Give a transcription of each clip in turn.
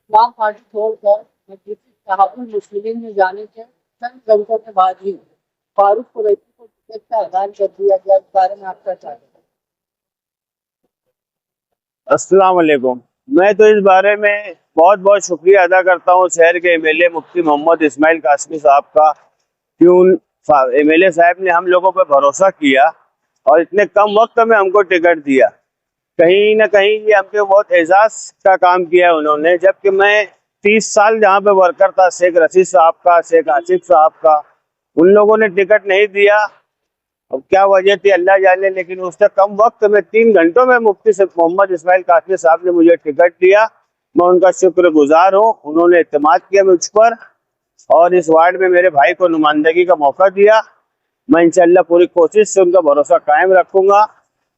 इस्लाम party छोड़कर तहफ़्फ़ुज़ मुस्लिमीन में जाने के चंद घंटों के बाद ही फारूक कुरैशी को टिकट का ऐलान कर दिया गया। इस बारे में आपका क्या कहना है? अस्सलाम वालेकुम। मैं तो इस बारे में बहुत बहुत शुक्रिया अदा करता हूँ शहर के एमएलए मुफ्ती मोहम्मद इस्माइल कासमी साहब का कि उन एमएलए साहब ने हम लोगों पर भरोसा किया और इतने कम वक्त में हमको टिकट दिया। कहीं ना कहीं ये हमके बहुत एजाज का काम किया है उन्होंने, जबकि मैं 30 साल जहाँ पे वर्कर था, शेख रशीद साहब का, शेख आसिफ साहब का, उन लोगों ने टिकट नहीं दिया। अब क्या वजह थी अल्लाह जाने, लेकिन उससे कम वक्त में 3 घंटों में मुफ्ती से मोहम्मद इस्माइल कासमी साहब ने मुझे टिकट दिया। मैं उनका शुक्रगुजार हूँ। उन्होंने इत्तेमाद किया मुझ पर और इस वार्ड में मेरे भाई को नुमाइंदगी का मौका दिया। मैं इंशाल्लाह पूरी कोशिश से उनका भरोसा कायम रखूंगा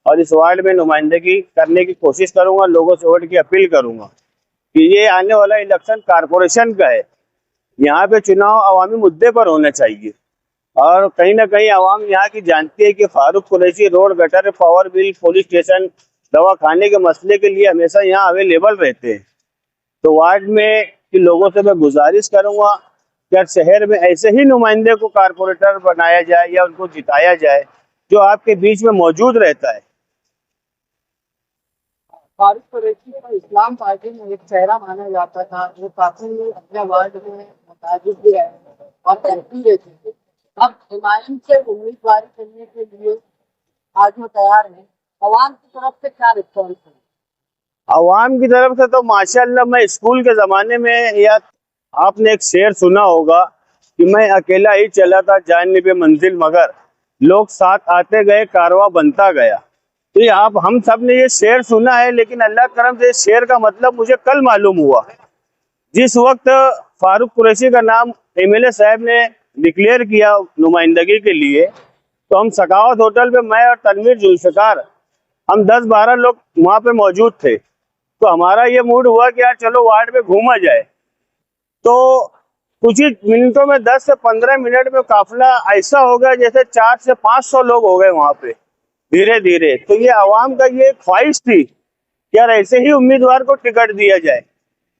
और इस वार्ड में नुमाइंदगी करने की कोशिश करूंगा। लोगों से वोट की अपील करूंगा कि ये आने वाला इलेक्शन कारपोरेशन का है। यहाँ पे चुनाव अवामी मुद्दे पर होना चाहिए और कहीं ना कहीं आवाम यहाँ की जानती है कि Farooq Qureshi road, gutter, power bill, police station, दवा खाने के मसले के लिए हमेशा यहाँ अवेलेबल रहते हैं। तो वार्ड में के लोगों से मैं गुजारिश करूंगा कि हर शहर में ऐसे ही नुमाइंदे को कारपोरेटर बनाया जाए या उनको जिताया जाए जो आपके बीच में मौजूद रहता है। फारूक कुरैशी को इस्लाम पार्टी में एक चेहरा माना जाता था। वो काफी अपने वार्ड में मुताबिक भी है और एक्टिव रहते थे। अब हिमायत से उम्मीदवारी करने के लिए आज वो तैयार है। अवाम की तरफ से क्या रिस्पॉन्स है? आवाम की तरफ से तो माशाल्लाह, मैं स्कूल के ज़माने में, या आपने एक शेर सुना होगा कि मैं अकेला ही चला था जानिबे मंजिल, मगर लोग साथ आते गए, कारवां बनता गया। तो ये आप हम सब ने ये शेर सुना है, लेकिन अल्लाह करम से इस शेर का मतलब मुझे कल मालूम हुआ। जिस वक्त फारूक कुरैशी का नाम एमएलए साहब ने डिक्लेयर किया नुमाइंदगी के लिए, तो हम सखावत होटल पे, मैं और तनवीर जुल्फिकार, हम 10-12 लोग वहाँ पे मौजूद थे। तो हमारा ये मूड हुआ कि यार चलो वार्ड में घूमा जाए। तो कुछ ही मिनटों में, 10 से 15 मिनट में काफिला ऐसा हो गया जैसे 400 से 500 लोग हो गए वहाँ पे धीरे धीरे। तो ये आवाम का ये ख्वाहिश थी कि यार ऐसे ही उम्मीदवार को टिकट दिया जाए।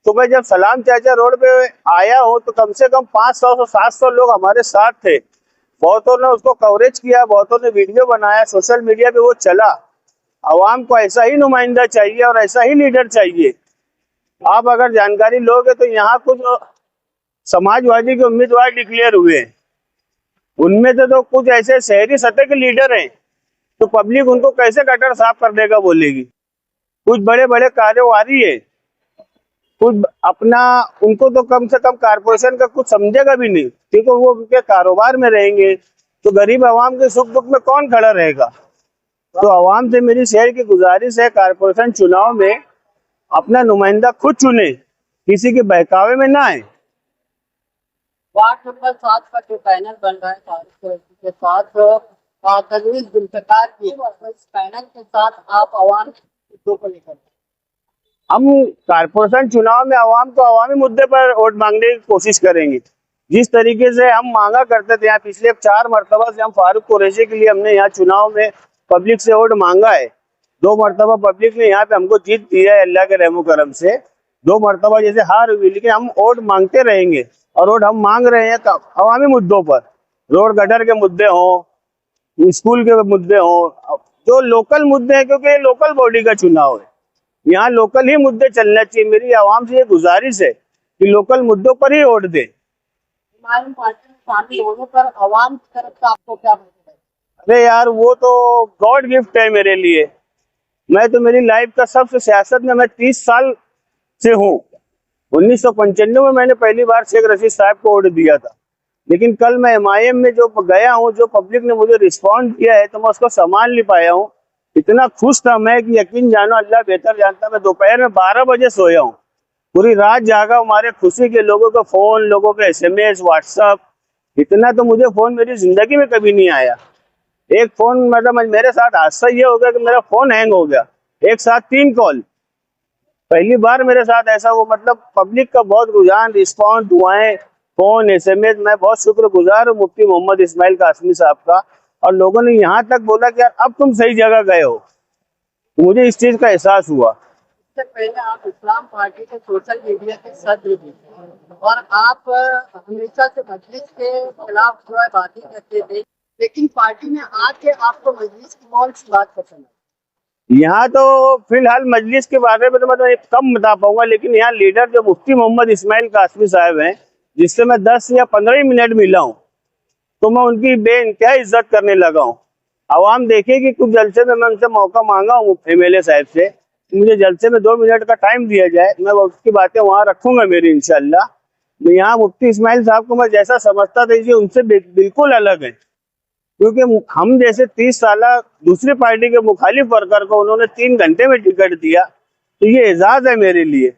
तो मैं जब सलाम चाचा रोड पे आया हूँ तो कम से कम 500 से 700 लोग हमारे साथ थे। बहुतों ने उसको कवरेज किया, बहुतों ने वीडियो बनाया, सोशल मीडिया पे वो चला। आवाम को ऐसा ही नुमाइंदा चाहिए और ऐसा ही लीडर चाहिए। आप अगर जानकारी लोगे तो यहाँ कुछ समाजवादी के उम्मीदवार डिक्लेयर हुए हैं, उनमें से तो कुछ ऐसे शहरी सतह के लीडर हैं, तो पब्लिक उनको कैसे गटर साफ करने का बोलेगी। कुछ बड़े बड़े कारोबारी है, कुछ अपना, उनको तो कम से कम कारपोरेशन का कुछ समझेगा भी नहीं, क्योंकि वो उनके कारोबार में रहेंगे। तो गरीब आवाम के सुख दुख में कौन खड़ा रहेगा। तो आवाम से मेरी शहर की गुजारिश है, कारपोरेशन चुनाव में अपना नुमाइंदा खुद चुने, किसी के बहकावे में ना आए। वार्ड नंबर 7 का जो पैनल बन रहा है फारूक कुरैशी के साथ तनवीर जुल्फिकार की, इस पैनल के साथ आप अवाम के मुद्दों को लेकर हम कारपोरेशन चुनाव में आवाम को अवामी मुद्दे पर वोट मांगने की कोशिश करेंगे। जिस तरीके से हम मांगा करते थे, यहाँ पिछले 4 मरतबा से हम फारूक कुरैशी के लिए हमने यहाँ चुनाव में पब्लिक से वोट मांगा है। 2 मरतबा पब्लिक ने यहाँ पे हमको जीत दिया है अल्लाह के रहमो करम से। 2 मरतबा जैसे हार हुई, लेकिन हम वोट मांगते रहेंगे और वोट हम मांग रहे हैं अवामी मुद्दों पर। रोड गटर के मुद्दे हों, स्कूल के मुद्दे हों, जो लोकल मुद्दे हैं, क्योंकि लोकल बॉडी का चुनाव है, यहाँ लोकल ही मुद्दे चलना चाहिए। मेरी आवाम से ये गुजारिश है कि लोकल मुद्दों पर ही वोट दे। हमारी पार्टी में शामिल होने पर अवाम की तरफ से आपको क्या मैसेज है? अरे यार, वो तो गॉड गिफ्ट है मेरे लिए। मैं तो, मेरी लाइफ का सबसे, सियासत में मैं 30 साल से हूँ। 1995 में मैंने पहली बार शेख रशीद साहब को वोट दिया था, लेकिन कल मैं एमआईएम में जो गया हूँ, जो पब्लिक ने मुझे रिस्पॉन्ड किया है, तो मैं उसको संभाल नहीं पाया हूँ। इतना खुश था मैं कि यकीन जानो, अल्लाह बेहतर जानता। मैं दोपहर में 12 बजे सोया हूँ, पूरी रात जागा हमारे खुशी के। लोगों का फोन, लोगों के एसएमएस, व्हाट्सएप, इतना तो मुझे फोन मेरी जिंदगी में कभी नहीं आया। एक फोन, मतलब मेरे साथ हादसा ये हो गया कि मेरा फोन हैंग हो गया, एक साथ 3 कॉल, पहली बार मेरे साथ ऐसा हुआ। मतलब पब्लिक का बहुत रुझान, रिस्पॉन्स, दुआएं, फोन, एसएमएस, मैं बहुत शुक्रगुजार हूँ मुफ्ती मोहम्मद इस्माइल कासमी साहब का। और लोगों ने यहाँ तक बोला कि यार अब तुम सही जगह गए हो, तो मुझे इस चीज का एहसास हुआ। इससे पहले आप इस्लाम पार्टी के सोशल मीडिया के सदस्य भी थे और आप हमेशा से मजलिस के खिलाफ जो है बातें करते थे, लेकिन पार्टी में आके आपको मजलिस की कौन सी बात पसंद है? यहाँ तो फिलहाल मजलिस के बारे में तो मैं तो कम बता पाऊंगा, लेकिन यहाँ लीडर जो मुफ्ती मोहम्मद इस्माइल कासमी साहब हैं, जिससे मैं 10 या 15 मिनट मिला हूँ, तो मैं उनकी बेइंतहा इज्जत करने लगा हूँ। आवाम देखेगी, कुछ जलसे में मैं उनसे मौका मांगा हूँ MLA साहब से, मुझे जलसे में 2 मिनट का टाइम दिया जाए, मैं उसकी बातें वहाँ रखूंगा मेरी इंशाल्लाह। तो यहाँ मुफ्ती इस्माइल साहब को मैं जैसा समझता था ये उनसे बिल्कुल अलग है, क्योंकि हम जैसे 30 साल दूसरी पार्टी के मुखालिफ वर्कर को उन्होंने 3 घंटे में टिकट दिया, तो ये एजाज है मेरे लिए।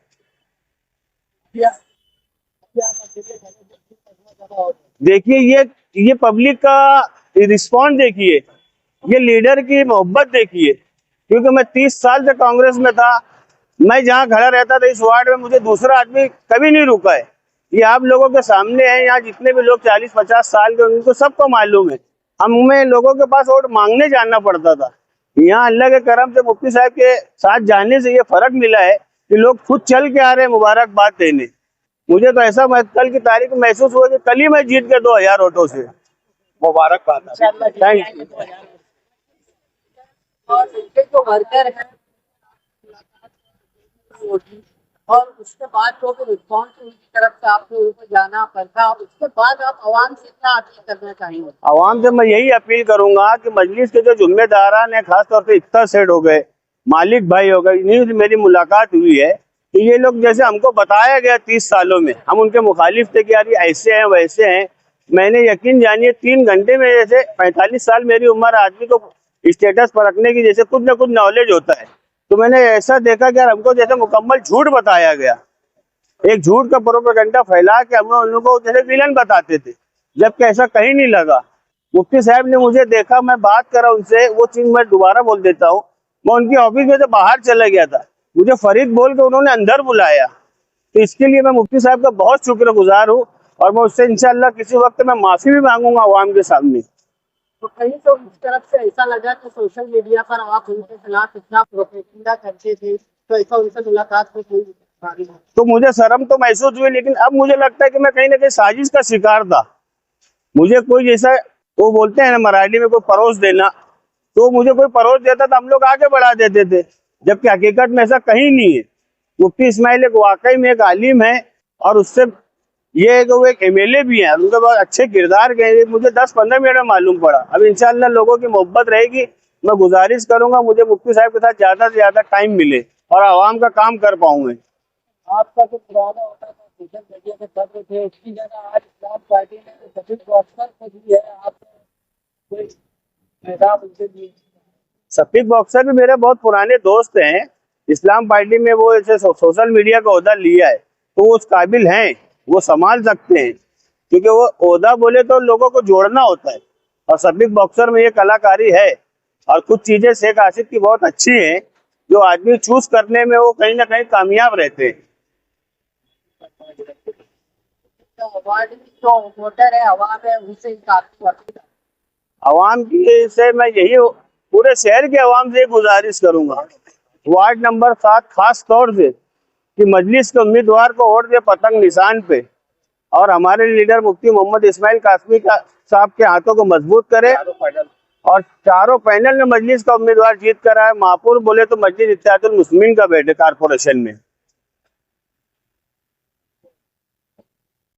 देखिए ये पब्लिक का रिस्पॉन्स देखिए, ये लीडर की मोहब्बत देखिए, क्योंकि मैं 30 साल से कांग्रेस में था, मैं जहाँ खड़ा रहता था इस वार्ड में मुझे दूसरा आदमी कभी नहीं रुका है। ये आप लोगों के सामने है, यहाँ जितने भी लोग 40-50 साल के उनको सबको मालूम है, हमें लोगों के पास वोट मांगने जाना पड़ता था। यहाँ अल्लाह के करम से मुफ्ती साहब के साथ जाने से ये फर्क मिला है कि लोग खुद चल के आ रहे हैं मुबारकबाद देने। मुझे तो ऐसा कल की तारीख में महसूस हुआ कि कल ही मैं जीत गया 2000 वोटों से। मुबारकबाद, थैंक यू। और इनके जो वर्कर हैं और उसके बाद जो भी रिस्पॉन्स उनकी तरफ से आपको ऊपर जाना पड़ता, उसके बाद आप आवाम से इतना अपील करना चाहेंगे? आवाम से मैं यही अपील करूंगा कि मजलिस के जो जिम्मेदारान है, खासतौर से इफ्ता सेठ हो गए, मालिक भाई हो गए, इन्हीं से मेरी मुलाकात हुई है, तो ये लोग जैसे हमको बताया गया 30 सालों में हम उनके मुखालिफ थे कि यार ये ऐसे हैं वैसे हैं, मैंने यकीन जानिए 3 घंटे में जैसे 45 साल मेरी उम्र आदमी को स्टेटस परखने की जैसे कुछ ना कुछ नॉलेज होता है, तो मैंने ऐसा देखा कि यार हमको जैसे मुकम्मल झूठ बताया गया, एक झूठ का प्रोपेगेंडा फैला के हमें उन लोगों को जैसे विलन बताते थे, जबकि ऐसा कहीं नहीं लगा। मुफ्ती साहब ने मुझे देखा, मैं बात करा उनसे, वो चीज मैं दोबारा बोल देता हूँ, मैं उनकी ऑफिस में से बाहर चला गया था, मुझे फरीद बोल के उन्होंने अंदर बुलाया, तो इसके लिए मैं मुफ्ती साहब का बहुत शुक्रगुजार हूँ और मैं उससे इंशाल्लाह किसी वक्त मैं माफी भी मांगूंगा अवाम के सामने। तो कहीं तो इस तरफ से ऐसा लगा कि सोशल मीडिया पर आप उनके खिलाफ इतना प्रोपेगेंडा करते थे, तो ऐसा उनसे मुलाकात में कोई तो मुझे शर्म तो महसूस हुई, लेकिन अब मुझे लगता है कि मैं कहीं ना कहीं साजिश का शिकार था। मुझे कोई जैसा वो बोलते हैं ना मराठी में कोई परोस देना, तो मुझे कोई परोस देता तो हम लोग आगे बढ़ा देते थे, जबकि हकीकत में ऐसा कहीं नहीं है। मुफ्ती इस्माइल एक वाकई में एक आलिम है और उससे ये है कि वो एक MLA भी है, उनके बहुत अच्छे किरदार के, मुझे 10-15 मिनट में मालूम पड़ा। अब इंशाल्लाह लोगों की मोहब्बत रहेगी, मैं गुजारिश करूंगा मुझे मुफ्ती साहब के साथ ज्यादा से ज्यादा टाइम मिले और आवाम का काम कर पाऊँ मैं। आपका जो पुराना होता था सोशल मीडिया पे सब्र थे, उसकी जगह आज इस्लाम पार्टी ने सफीद बॉक्सर को दी है, आप कोई पैगाम उनसे दिए? सफीद बॉक्सर भी मेरे बहुत पुराने दोस्त हैं, इस्लाम पार्टी में वो ऐसे सोशल मीडिया का ओहदा लिया है, तो वो उस काबिल हैं, वो संभाल सकते हैं, क्योंकि वो ओहदा बोले तो लोगों को जोड़ना होता है, और सफीद बॉक्सर में ये कलाकारी है। और कुछ चीजें शेख आसिफ की बहुत अच्छी हैं, जो आदमी चूज करने में वो कहीं ना कहीं कामयाब रहते हैं। तो वोटर है, आवाम है, उनसे आवाम की से मैं यही पूरे शहर के आवाम से गुजारिश करूंगा, वार्ड नंबर 7 खास तौर से, कि मजलिस के उम्मीदवार को वोट दे पतंग निशान पे, और हमारे लीडर मुफ्ती मोहम्मद इस्माइल कासमी का साहब के हाथों को मजबूत करे, और चारों पैनल में मजलिस का उम्मीदवार जीत कर आए। महापुर बोले तो मस्जिद इत्तेहादुल मुस्लिमीन का बैठे कारपोरेशन में।